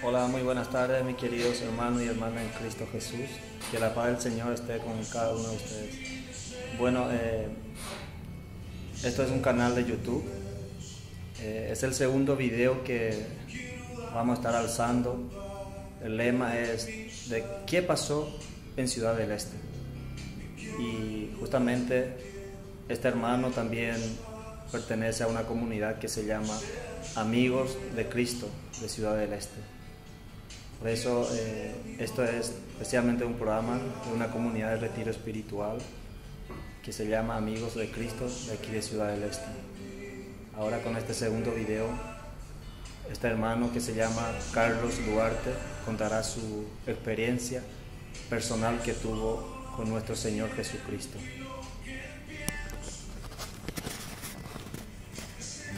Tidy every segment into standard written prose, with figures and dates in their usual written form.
Hola, muy buenas tardes, mis queridos hermanos y hermanas en Cristo Jesús. Que la paz del Señor esté con cada uno de ustedes. Bueno, esto es un canal de YouTube. Es el segundo video que vamos a estar alzando. El lema es de qué pasó en Ciudad del Este. Y justamente este hermano también pertenece a una comunidad que se llama Amigos de Cristo de Ciudad del Este. Por eso esto es especialmente un programa de una comunidad de retiro espiritual que se llama Amigos de Cristo de aquí de Ciudad del Este. Ahora con este segundo video, este hermano que se llama Carlos Duarte contará su experiencia personal que tuvo con nuestro Señor Jesucristo.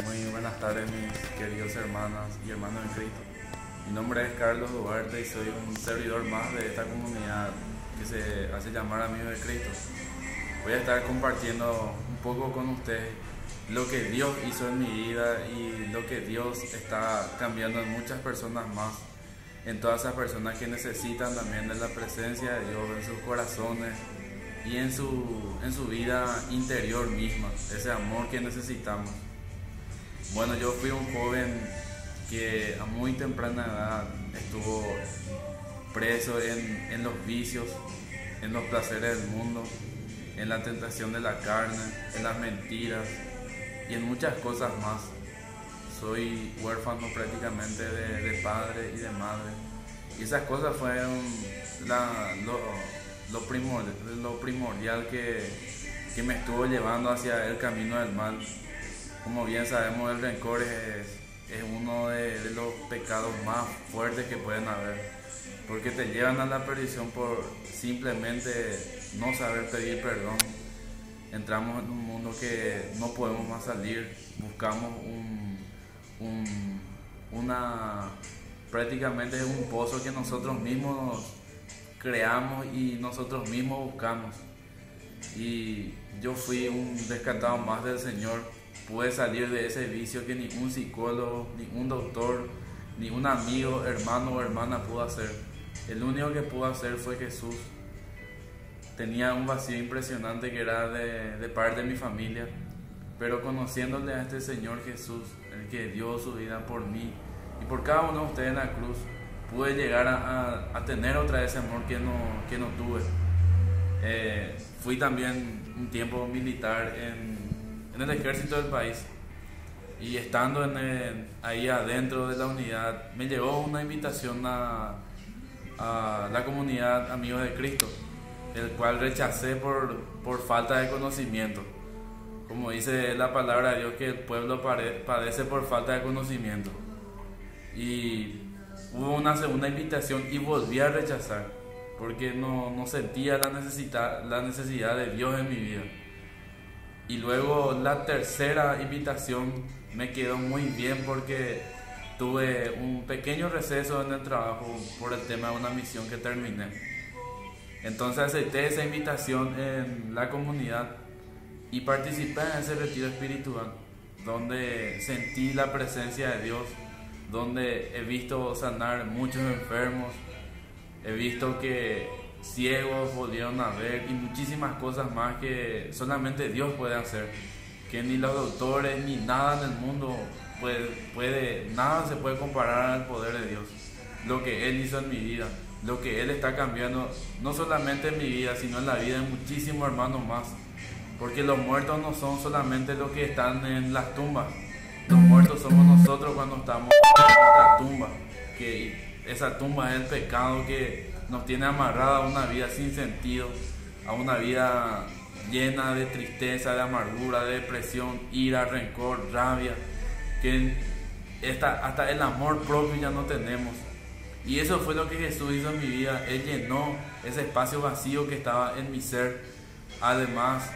Muy buenas tardes, mis queridos hermanas y hermanos en Cristo. Mi nombre es Carlos Duarte y soy un servidor más de esta comunidad que se hace llamar Amigos de Cristo. Voy a estar compartiendo un poco con ustedes lo que Dios hizo en mi vida y lo que Dios está cambiando en muchas personas más, en todas esas personas que necesitan también de la presencia de Dios en sus corazones y en su vida interior misma, ese amor que necesitamos. Bueno, yo fui un joven que a muy temprana edad estuvo preso en los vicios, en los placeres del mundo, en la tentación de la carne, en las mentiras y en muchas cosas más. Soy huérfano prácticamente de padre y de madre, y esas cosas fueron lo primordial que me estuvo llevando hacia el camino del mal. Como bien sabemos, el rencor es uno de los pecados más fuertes que pueden haber, porque te llevan a la perdición por simplemente no saber pedir perdón. Entramos en un mundo que no podemos más salir, buscamos prácticamente es un pozo que nosotros mismos creamos y nosotros mismos buscamos. Y yo fui un rescatado más del Señor. Pude salir de ese vicio que ni un psicólogo, ni un doctor, ni un amigo, hermano o hermana pudo hacer. El único que pudo hacer fue Jesús. Tenía un vacío impresionante que era de parte de mi familia, pero conociéndole a este Señor Jesús, el que dio su vida por mí y por cada uno de ustedes en la cruz, pude llegar a tener otra vez ese amor que no tuve. Fui también un tiempo militar en el ejército del país, y estando ahí adentro de la unidad me llegó una invitación a la comunidad Amigos de Cristo, el cual rechacé por falta de conocimiento. Como dice la palabra de Dios, que el pueblo padece por falta de conocimiento, y hubo una segunda invitación y volví a rechazar porque no sentía la necesidad de Dios en mi vida. Y luego la tercera invitación me quedó muy bien porque tuve un pequeño receso en el trabajo por el tema de una misión que terminé. Entonces acepté esa invitación en la comunidad y participé en ese retiro espiritual, donde sentí la presencia de Dios, donde he visto sanar muchos enfermos, he visto que ciegos volvieron a ver y muchísimas cosas más que solamente Dios puede hacer, que ni los doctores ni nada en el mundo nada se puede comparar al poder de Dios. Lo que Él hizo en mi vida, lo que Él está cambiando, no solamente en mi vida, sino en la vida de muchísimos hermanos más, porque los muertos no son solamente los que están en las tumbas. Los muertos somos nosotros cuando estamos en nuestra tumba, que esa tumba es el pecado que nos tiene amarrada a una vida sin sentido, a una vida llena de tristeza, de amargura, de depresión, ira, rencor, rabia, que hasta el amor propio ya no tenemos. Y eso fue lo que Jesús hizo en mi vida. Él llenó ese espacio vacío que estaba en mi ser. Además,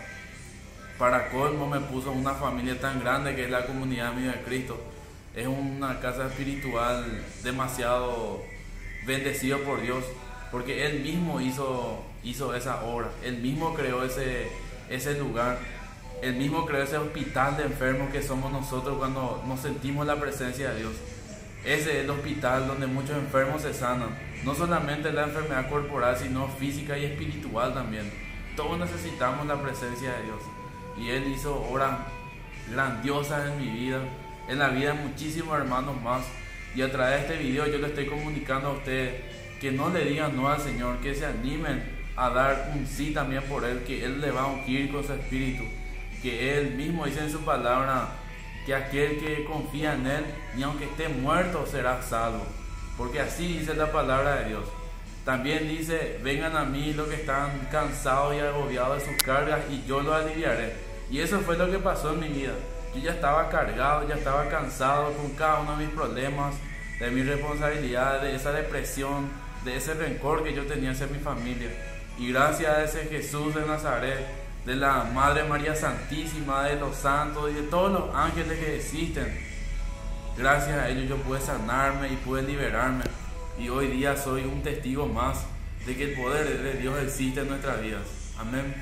para colmo, me puso una familia tan grande que es la comunidad Amigos de Cristo. Es una casa espiritual demasiado bendecido por Dios, porque Él mismo hizo esa obra. Él mismo creó ese lugar. Él mismo creó ese hospital de enfermos que somos nosotros cuando nos sentimos la presencia de Dios. Ese es el hospital donde muchos enfermos se sanan. No solamente la enfermedad corporal, sino física y espiritual también. Todos necesitamos la presencia de Dios. Y Él hizo obras grandiosas en mi vida, en la vida de muchísimos hermanos más. Y a través de este video yo le estoy comunicando a ustedes que no le digan no al Señor, que se animen a dar un sí también por Él, que Él le va a ungir con su espíritu, que Él mismo dice en su palabra que aquel que confía en Él, ni aunque esté muerto, será salvo, porque así dice la palabra de Dios. También dice: vengan a mí los que están cansados y agobiados de sus cargas, y yo los aliviaré. Y eso fue lo que pasó en mi vida. Yo ya estaba cargado, ya estaba cansado con cada uno de mis problemas, de mis responsabilidades, de esa depresión, de ese rencor que yo tenía hacia mi familia. Y gracias a ese Jesús de Nazaret, de la Madre María Santísima, de los santos y de todos los ángeles que existen, gracias a ellos yo pude sanarme y pude liberarme. Y hoy día soy un testigo más de que el poder de Dios existe en nuestras vidas. Amén.